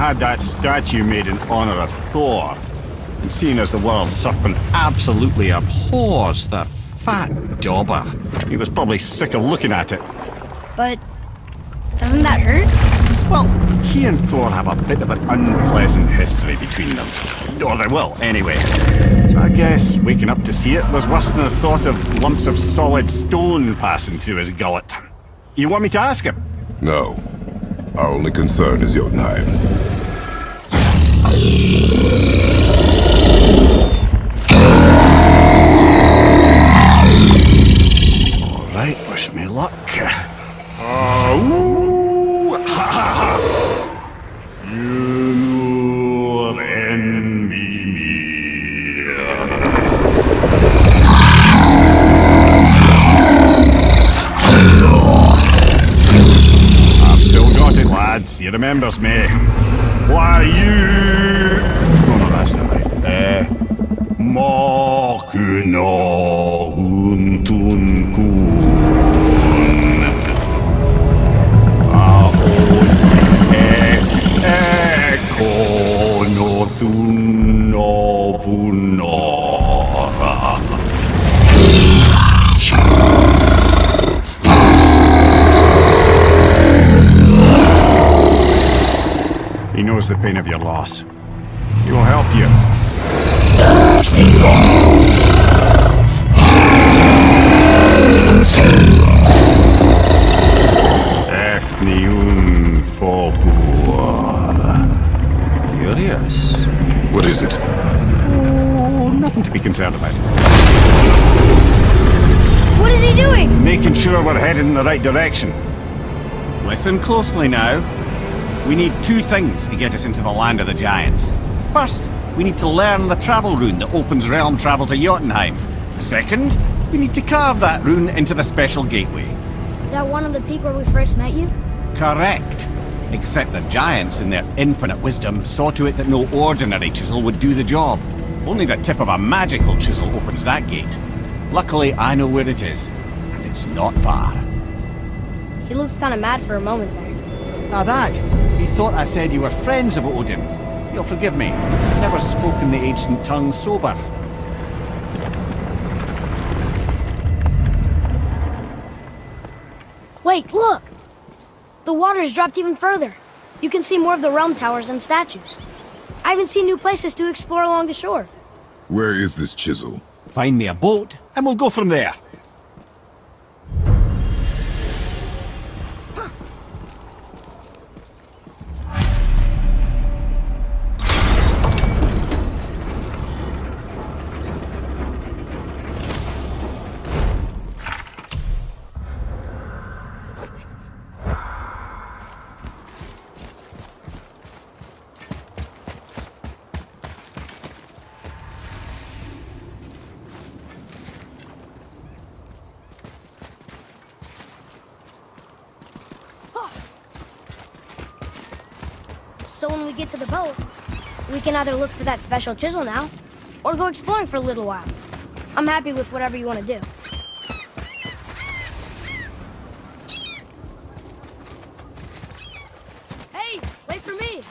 had that statue made in honor of Thor. And seeing as the world serpent absolutely abhors the fat dauber, he was probably sick of looking at it. But doesn't that hurt? Well, he and Thor have a bit of an unpleasant history between them. Or they will, anyway. So I guess waking up to see it was worse than the thought of lumps of solid stone passing through his gullet. You want me to ask him? No. Our only concern is Jotunheim. Alright, wish me luck. Ooh, ha ha ha! You envy me. I've still got it, lads. He remembers me. Why you... Oh no, that's not right. Makuna huntun kun. Aon ekonothun ovunora. He knows the pain of your loss. He will help you. Efniun Fobuar. Curious. What is it? Oh, nothing to be concerned about. What is he doing? Making sure we're headed in the right direction. Listen closely now. We need two things to get us into the land of the giants. First, we need to learn the travel rune that opens realm travel to Jotunheim. Second, we need to carve that rune into the special gateway. That one on the peak where we first met you? Correct. Except the giants, in their infinite wisdom, saw to it that no ordinary chisel would do the job. Only the tip of a magical chisel opens that gate. Luckily, I know where it is, and it's not far. He looked kind of mad for a moment there. Now that, he thought I said you were friends of Odin. You'll forgive me. I've never spoken the ancient tongue sober. Wait, look! The water's dropped even further. You can see more of the realm towers and statues. I even see new places to explore along the shore. Where is this chisel? Find me a boat, and we'll go from there. So when we get to the boat, we can either look for that special chisel now, or go exploring for a little while. I'm happy with whatever you want to do. Hey, wait for me!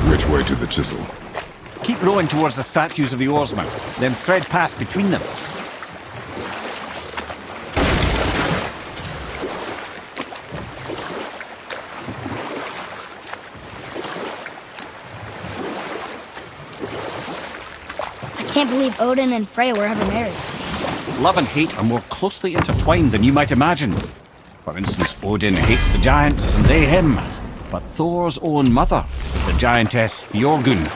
Which way to the chisel? Keep rowing towards the statues of the oarsmen, then thread past between them. I can't believe Odin and Freya were ever married. Love and hate are more closely intertwined than you might imagine. For instance, Odin hates the giants and they him. But Thor's own mother is the giantess Fjorgun,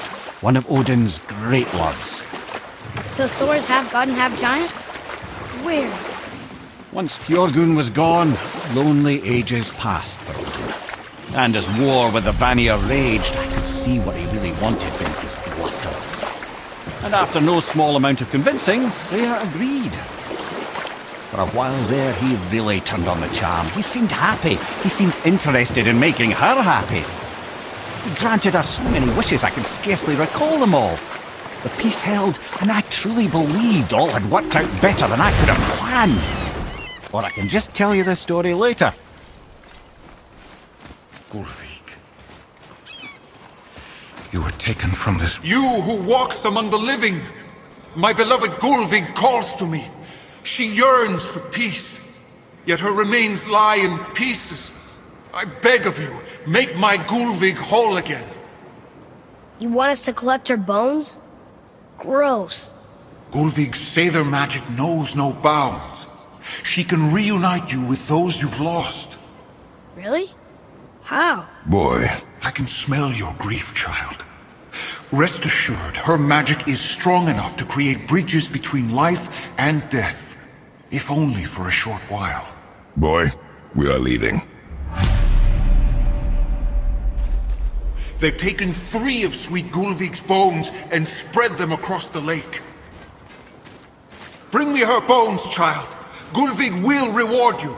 one of Odin's great loves. So Thor's half god and half giant? Weird. Once Fjorgun was gone, lonely ages passed for Odin. And as war with the Vanir raged, I could see what he really wanted beneath his bluster. And after no small amount of convincing, Freya agreed. For a while there, he really turned on the charm. He seemed happy. He seemed interested in making her happy. He granted her so many wishes I can scarcely recall them all. The peace held, and I truly believed all had worked out better than I could have planned. Or I can just tell you this story later. Gulvig, you were taken from this... You who walks among the living! My beloved Gulvig calls to me. She yearns for peace, yet her remains lie in pieces. I beg of you, make my Gulvig whole again. You want us to collect her bones? Gross. Gulvig's Sather magic knows no bounds. She can reunite you with those you've lost. Really? How? Boy, I can smell your grief, child. Rest assured, her magic is strong enough to create bridges between life and death, if only for a short while. boy, we are leaving. They've taken 3 of Sweet Gulvig's bones and spread them across the lake. Bring me her bones, child. Gulvig will reward you.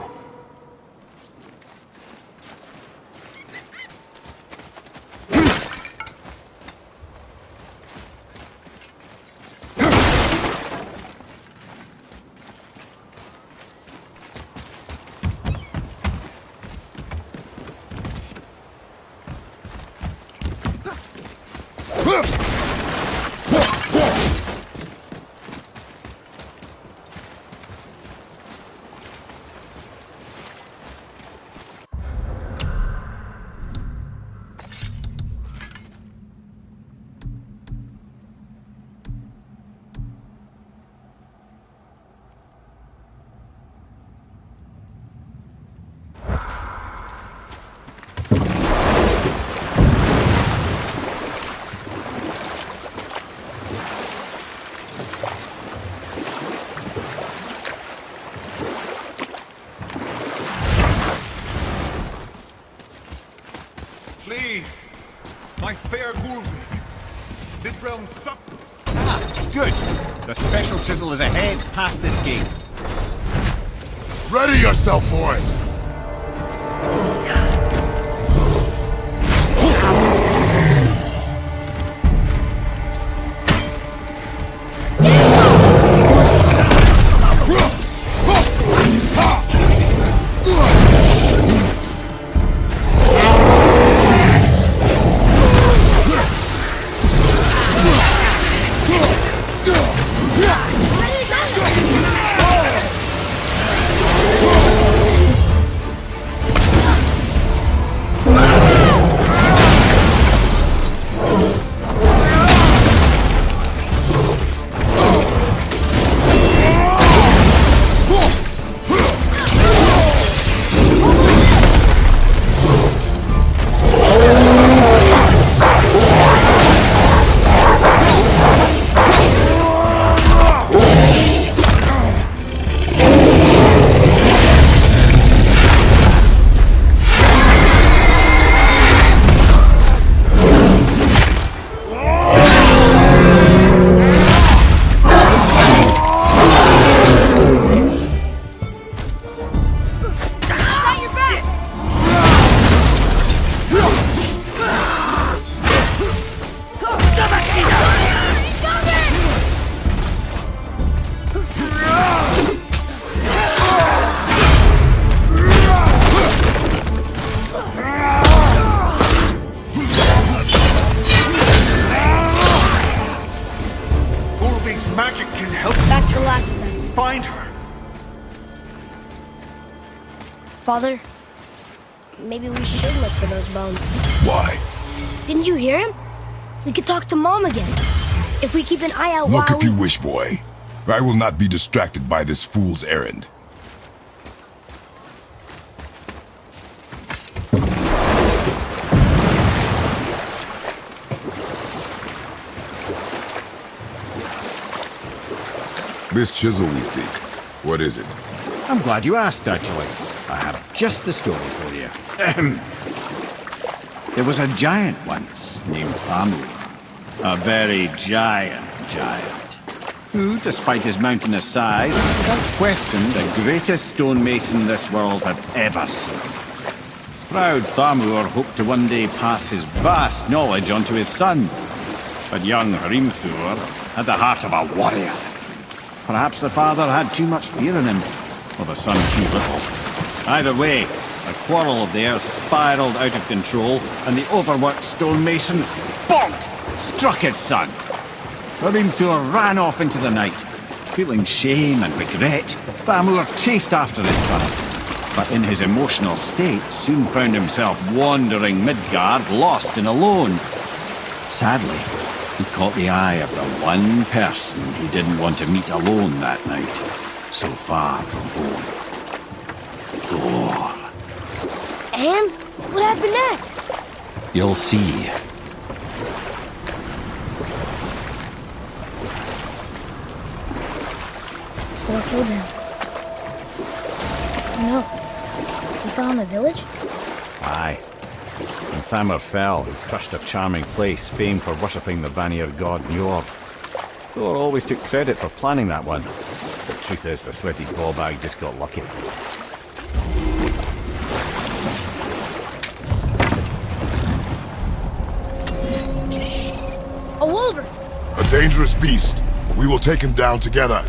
Please, my fair Gulvig. This realm sucks. Ah, good. The special chisel is ahead, past this gate. Ready yourself for it! Magic can help. That's the last of them. Find her. Father, maybe we should look for those bones. Why? Didn't you hear him? We could talk to Mom again. If we keep an eye out Look while if you wish, boy. I will not be distracted by this fool's errand. This chisel we seek, what is it? I'm glad you asked, actually. I have just the story for you. There was a giant once named Thamur. A very giant, who, despite his mountainous size, was without question the greatest stonemason this world had ever seen. Proud Thamur hoped to one day pass his vast knowledge on to his son. But young Hrimthur had the heart of a warrior. Perhaps the father had too much fear in him, or the son too little. Either way, a quarrel of theirs spiraled out of control, and the overworked stonemason, bonk, struck his son. Hrimthur ran off into the night. Feeling shame and regret, Thamur chased after his son, but in his emotional state soon found himself wandering Midgard, lost and alone. Sadly, he caught the eye of the one person he didn't want to meet alone that night, so far from home. Thor. And what happened next? You'll see. Thor killed him. No. He fell in the village? Aye. When Thamur fell, he crushed a charming place famed for worshipping the Vanir god Njord. Thor always took credit for planning that one. The truth is, the sweaty ballbag just got lucky. A wolverine! A dangerous beast. We will take him down together.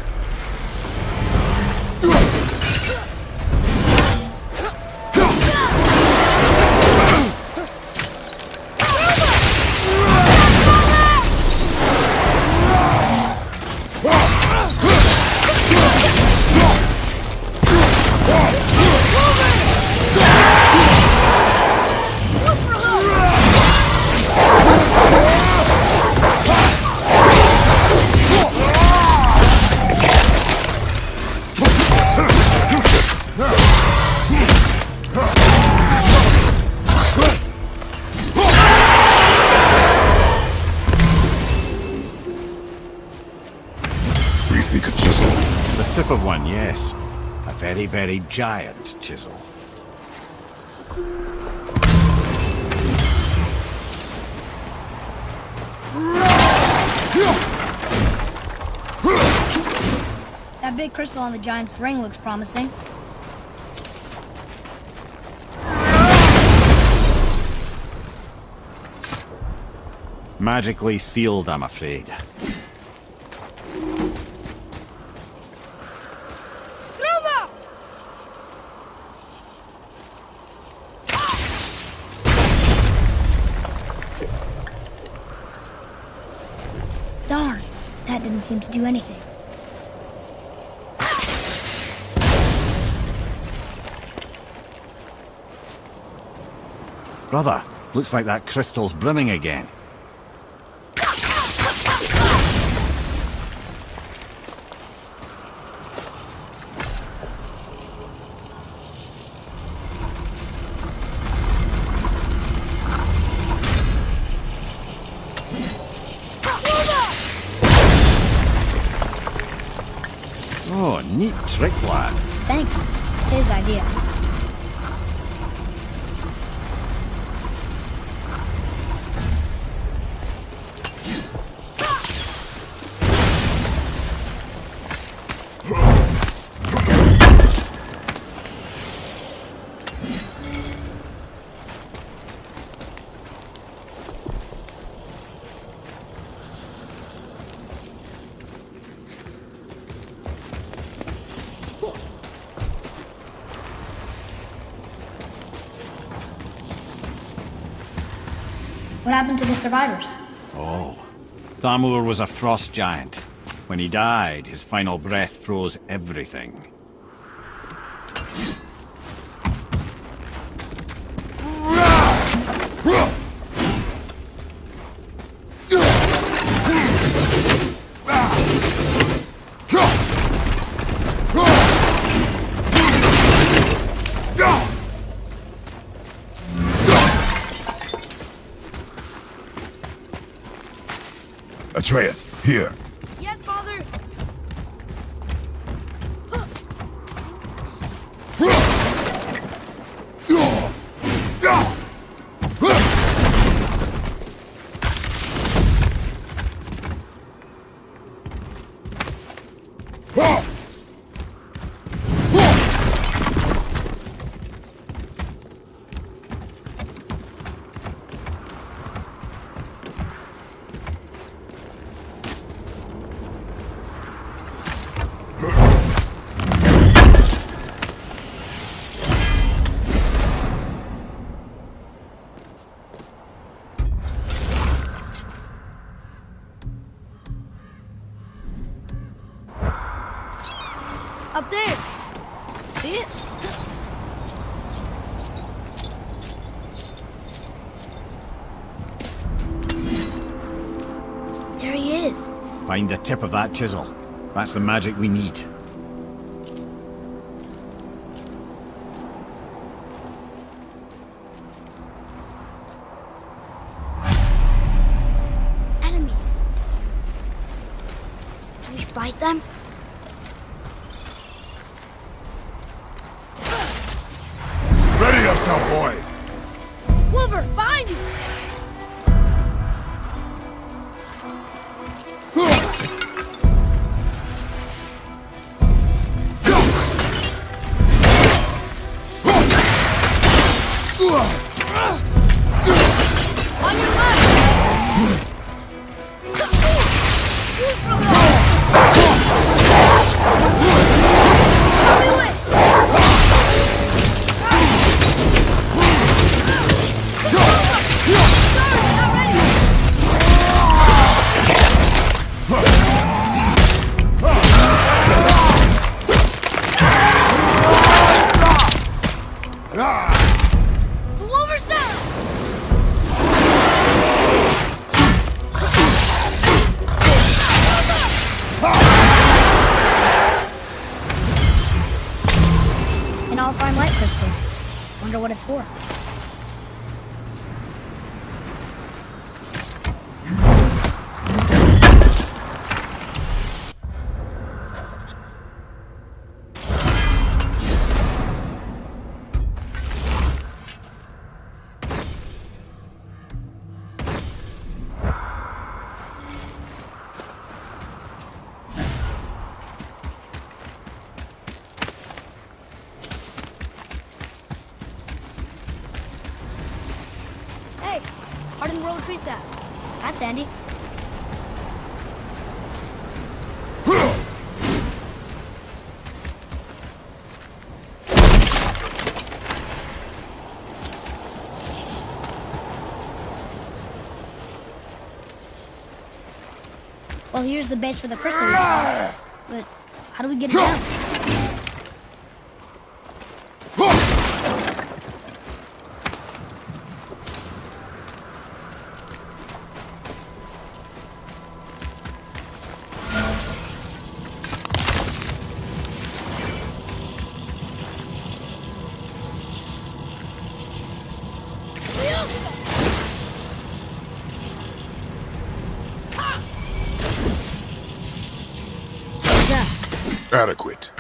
Tip of one, yes. A very, very giant chisel. That big crystal on the giant's ring looks promising. Magically sealed, I'm afraid. Darn, that didn't seem to do anything. Brother, looks like that crystal's brimming again. Oh, neat trick, lad. Thanks. His idea. What happened to the survivors? Oh, Thamur was a frost giant. When he died, his final breath froze everything. Atreus, here. Yes, Father. Up there. See it? There he is. Find the tip of that chisel. That's the magic we need. Enemies. Do we fight them? Ready yourself, boy! Wolver, behind you! On your left! The Wolver's down! An all-fine light crystal. Wonder what it's for. Hey, hardened road tree sap. That's handy. Well, here's the base for the crystal. But how do we get it down? Adequate.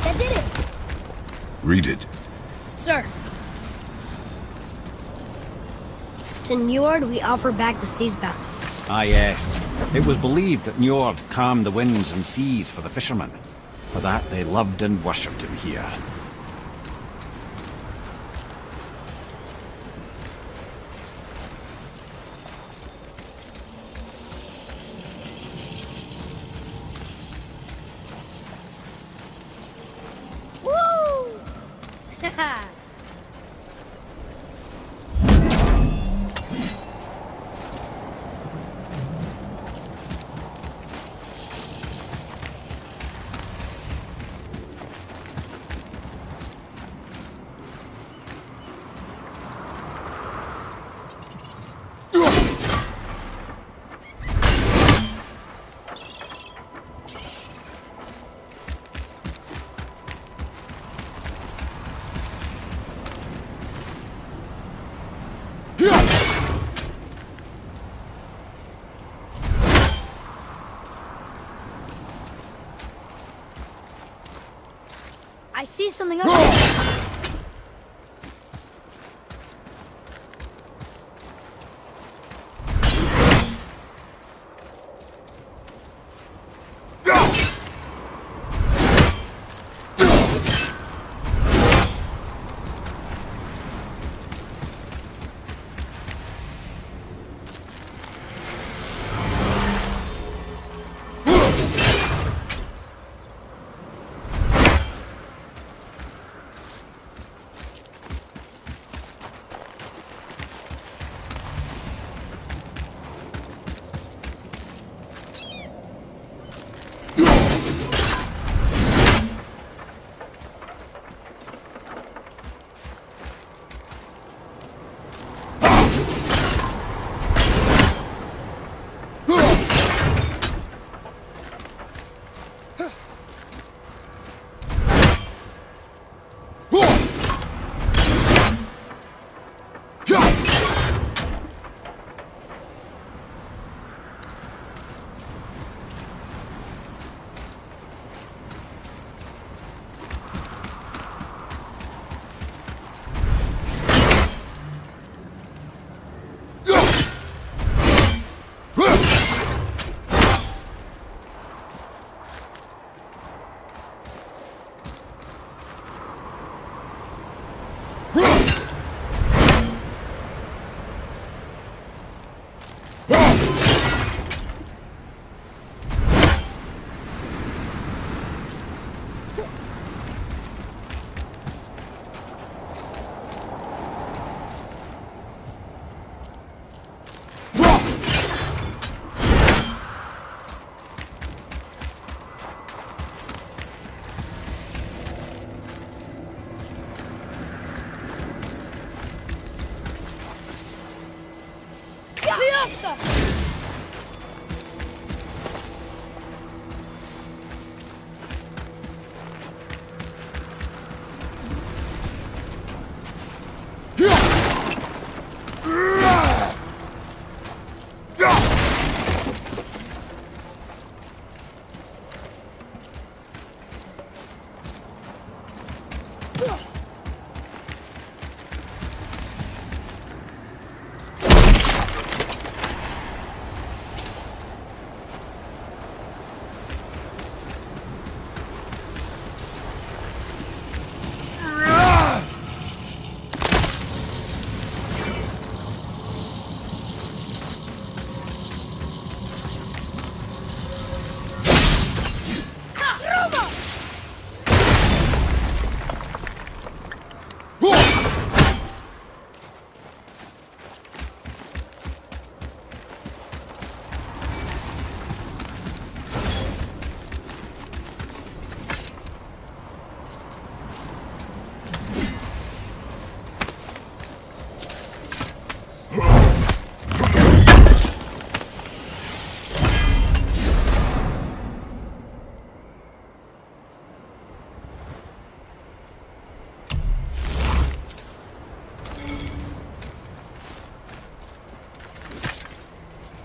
That did it! Read it. Sir. To Njord, we offer back the sea's bounty. Ah yes. It was believed that Njord calmed the winds and seas for the fishermen. For that they loved and worshipped him here. Woo! I see something up there. Pronto!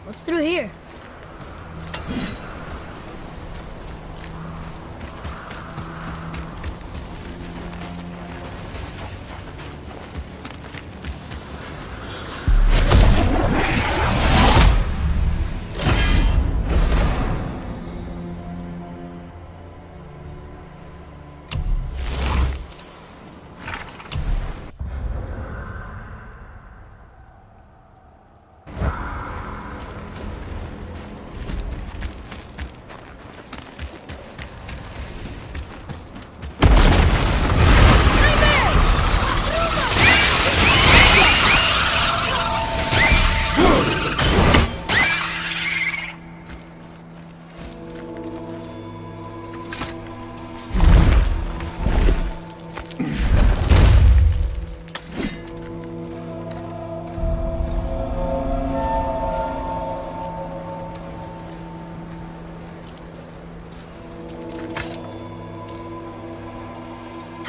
What's through here?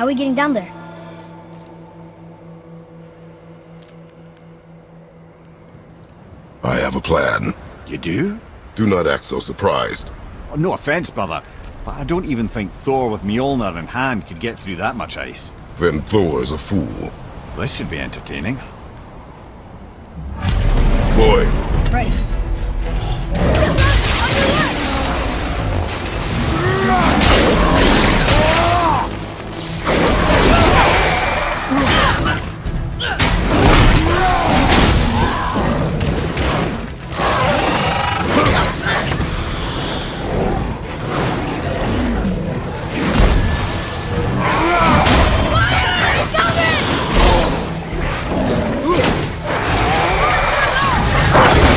How are we getting down there? I have a plan. You do? Do not act so surprised. Oh, no offense, brother, but I don't even think Thor with Mjolnir in hand could get through that much ice. Then Thor is a fool. This should be entertaining. Boy, Ready. Coming!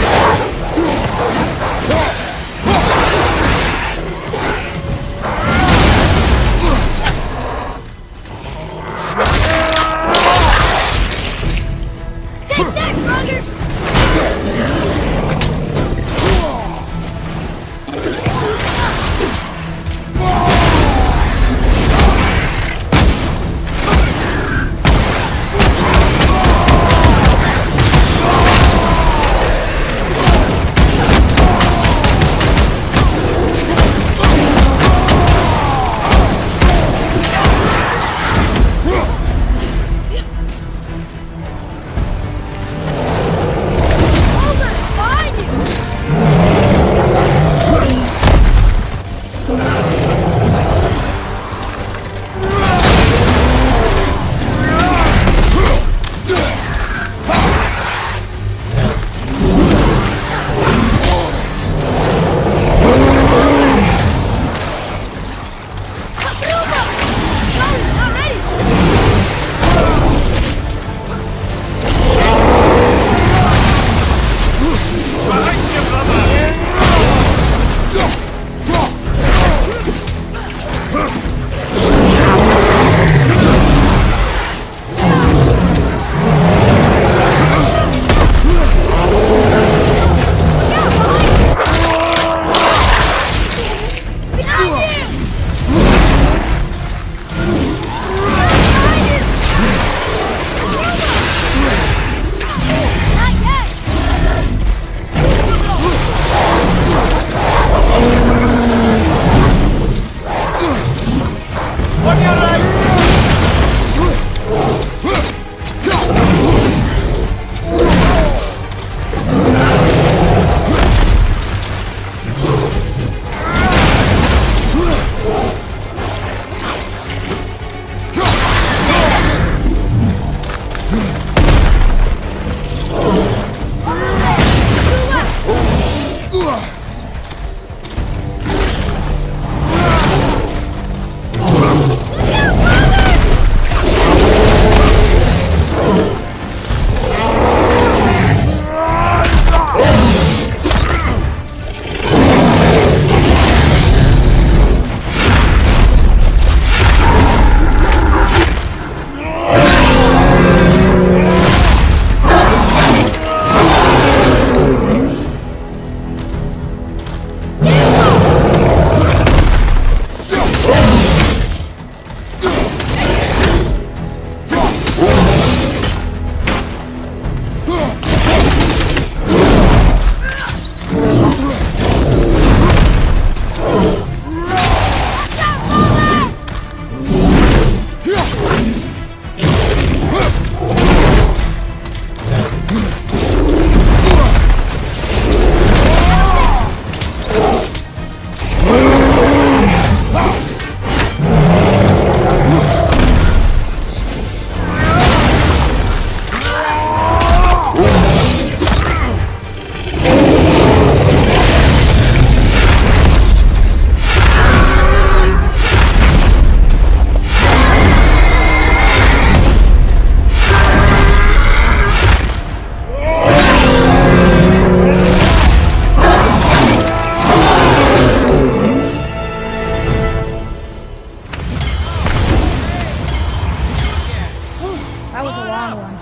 was a long one.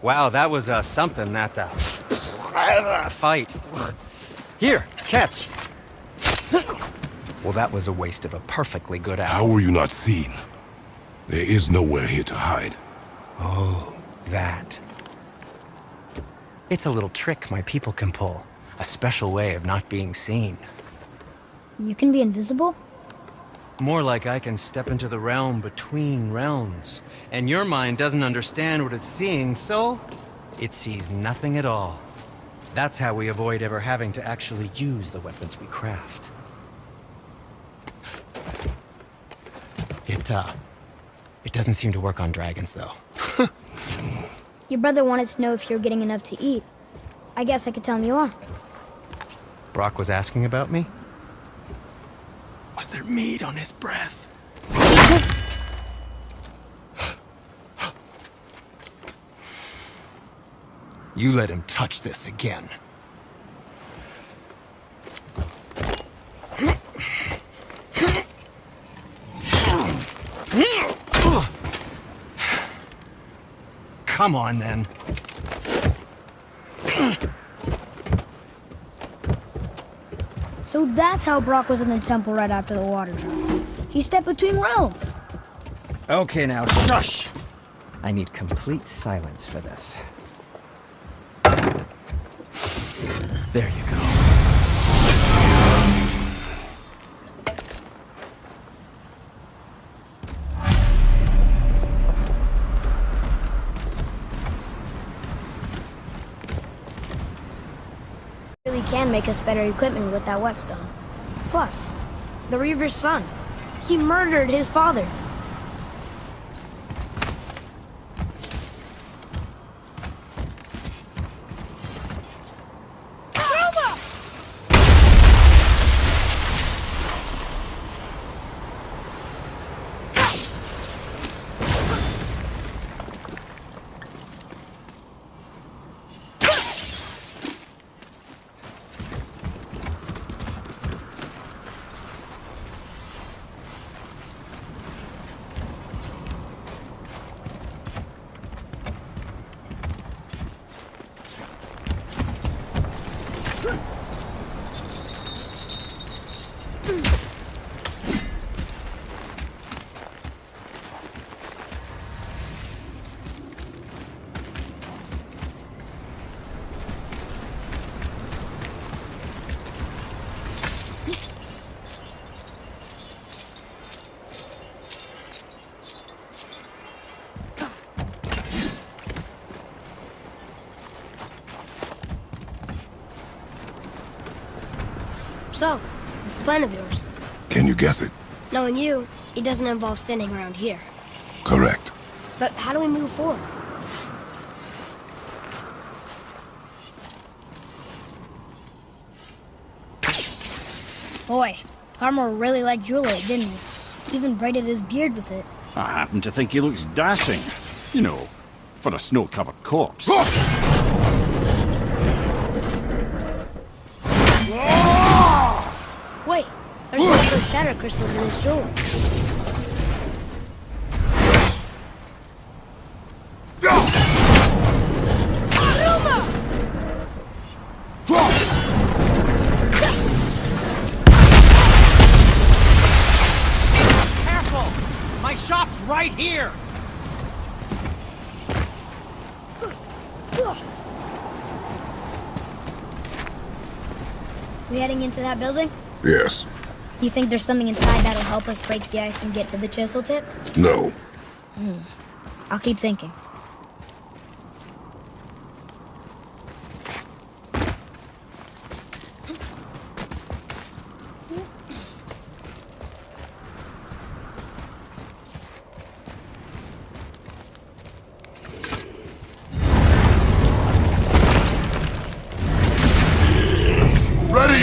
Wow, that was something, that fight. Here, catch. Well, that was a waste of a perfectly good How hour. were you not seen? There is nowhere here to hide. Oh, that. It's a little trick my people can pull. A special way of not being seen. You can be invisible? More like I can step into the realm between realms. And your mind doesn't understand what it's seeing, so it sees nothing at all. That's how we avoid ever having to actually use the weapons we craft. It doesn't seem to work on dragons, though. Your brother wanted to know if you're getting enough to eat. I guess I could tell him you are. Brock was asking about me? Was there meat on his breath? You let him touch this again. Come on, then. So that's how Brock was in the temple right after the water drop. He stepped between realms. Okay, now, shush! I need complete silence for this. There you go. Really can make us better equipment with that whetstone. Plus, the Reaver's son. He murdered his father. So, this plan of yours. Can you guess it? Knowing you, it doesn't involve standing around here. Correct. But how do we move forward? Boy, Armor really liked jewelry, didn't he? Even braided his beard with it. I happen to think he looks dashing. You know, for a snow-covered corpse. Wait, there's one of those shatter crystals in his jewelry. Careful! My shop's right here! We heading into that building? Yes. You think there's something inside that'll help us break the ice and get to the chisel tip? No. I'll keep thinking.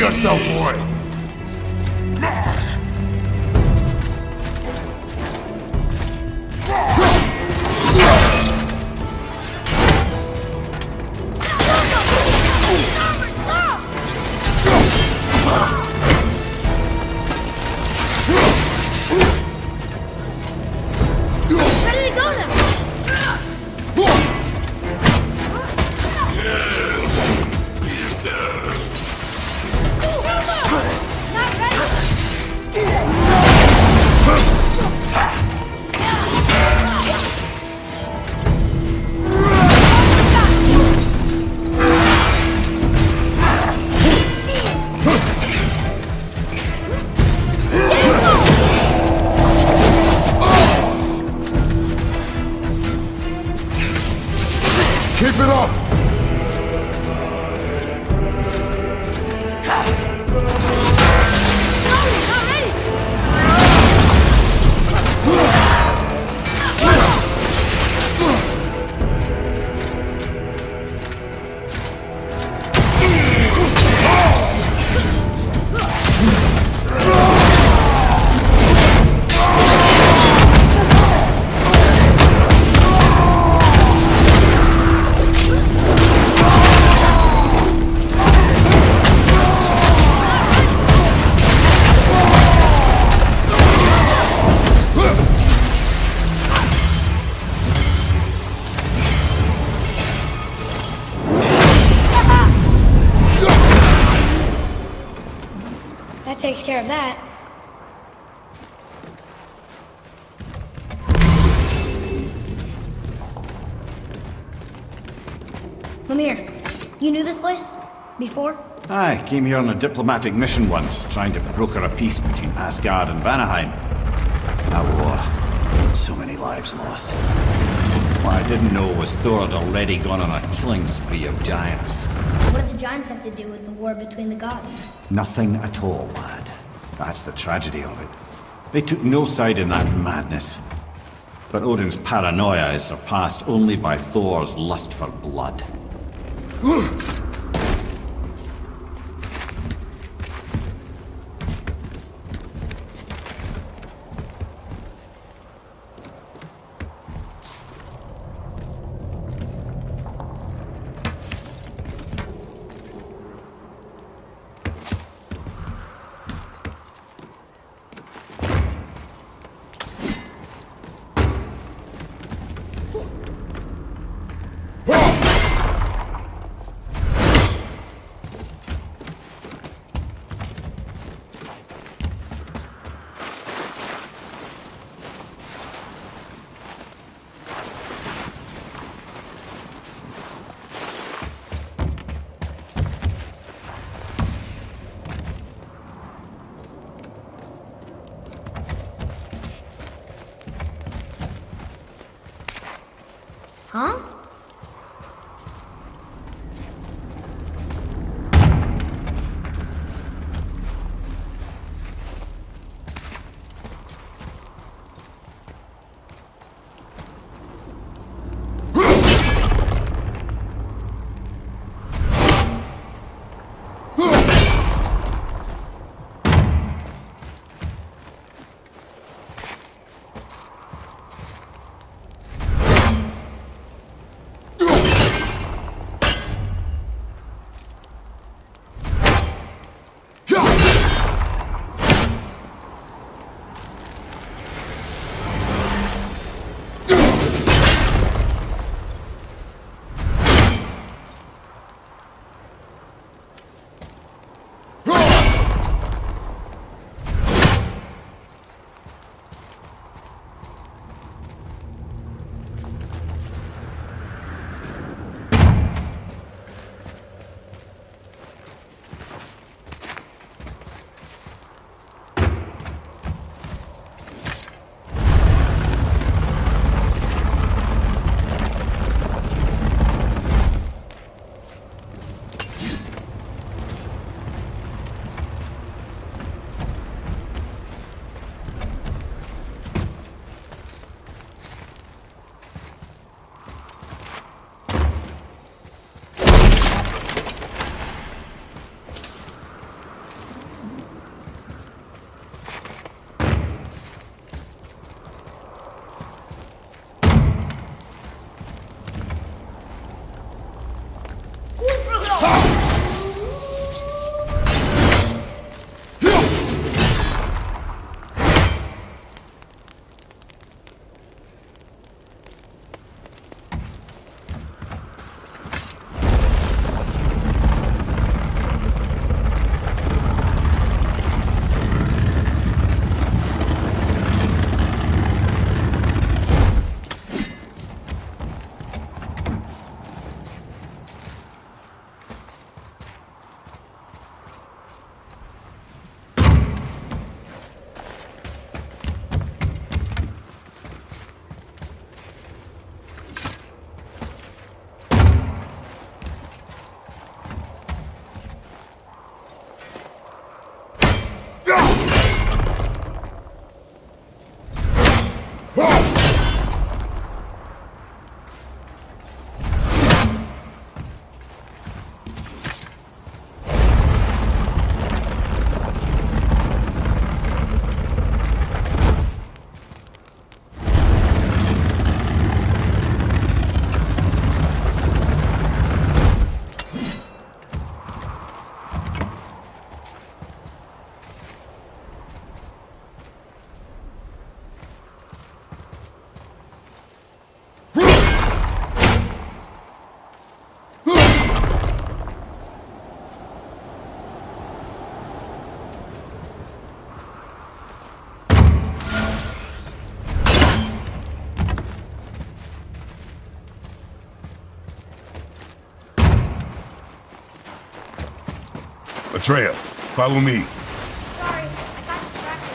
yourself, boy! Ready to go now! Not ready! Keep it up! Not ready! That takes care of that. Come here. You knew this place? Before? I came here on a diplomatic mission once, trying to broker a peace between Asgard and Vanaheim. A war. So many lives lost. What I didn't know was Thor had already gone on a killing spree of giants. What did the giants have to do with the war between the gods? Nothing at all, lad. That's the tragedy of it. They took no side in that madness. But Odin's paranoia is surpassed only by Thor's lust for blood. Huh? Atreus, follow me. Sorry, I got distracted.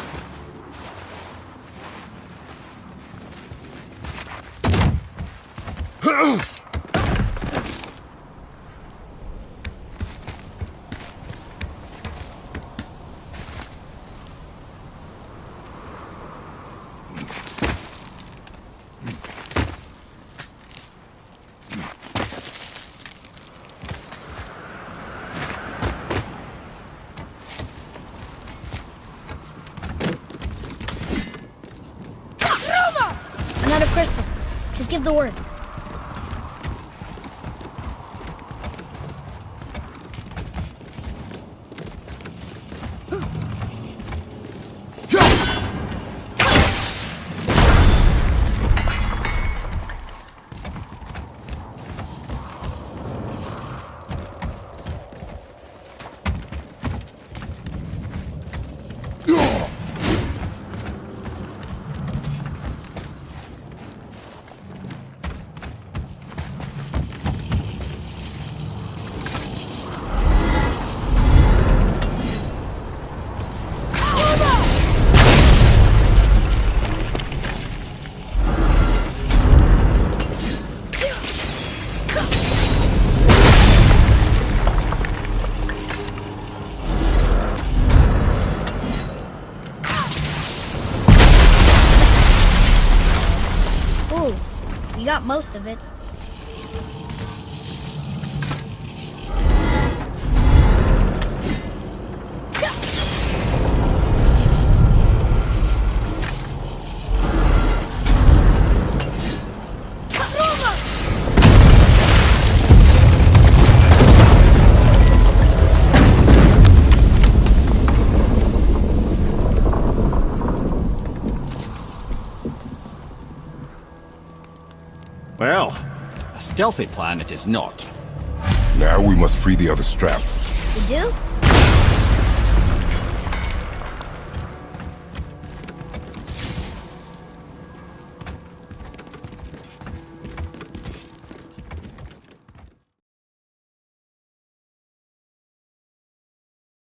Another crystal. Just give the word. Ooh, you got most of it. Well, a stealthy plan it is not. Now we must free the other strap. You do?